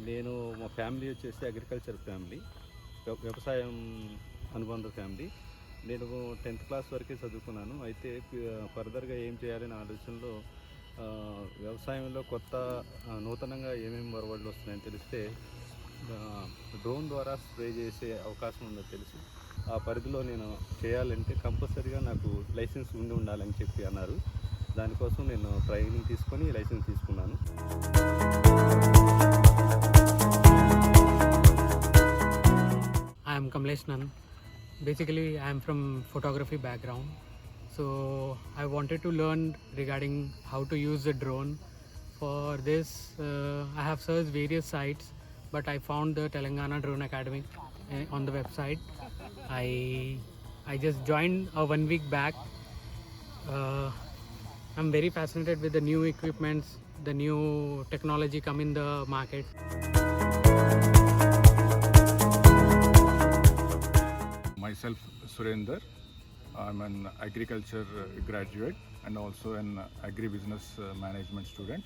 నేను మా ఫ్యామిలీ వచ్చేసి అగ్రికల్చర్ ఫ్యామిలీ, వ్యవసాయం అనుబంధ ఫ్యామిలీ. నేను 10th క్లాస్ వరకే చదువుకున్నాను. అయితే ఫర్దర్గా ఏం చేయాలనే ఆలోచనలో వ్యవసాయంలో కొత్త నూతనంగా ఏమేమి వరవళ్ళు వస్తున్నాయని తెలిస్తే డ్రోన్ ద్వారా స్ప్రే చేసే అవకాశం ఉందో తెలిసి ఆ పరిధిలో నేను చేయాలంటే కంపల్సరీగా నాకు లైసెన్స్ ఉండాలని చెప్పి అన్నారు. దానికోసం నేను ట్రైనింగ్ తీసుకొని లైసెన్స్ తీసుకున్నాను. I am Kamlesh Nan. Basically, I am from photography background. So I wanted to learn regarding how to use the drone. For this, I have searched various sites, but I found the Telangana Drone Academy on the website. I just joined 1 week back. I'm very fascinated with the new equipments, the new technology come in the market. Myself Surender, I'm an agriculture graduate and also an agribusiness management student.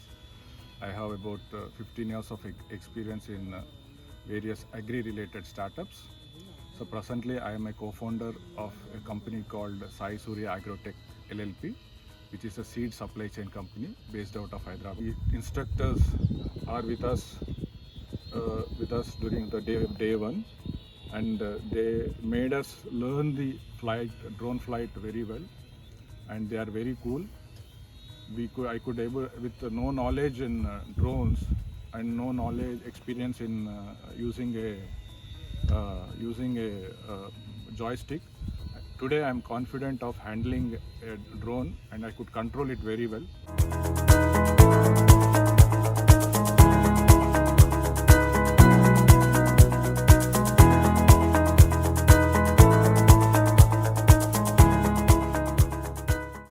I have about 15 years of experience in various agri-related startups. So presently I am a co-founder of a company called Sai Surya Agrotech LLP, which is a seed supply chain company based out of Hyderabad. The instructors are with us during the day one. And they made us learn the drone flight very well, and they are very cool. I could able, with no knowledge in drones and no experience in using a joystick, today I am confident of handling a drone and I could control it very well.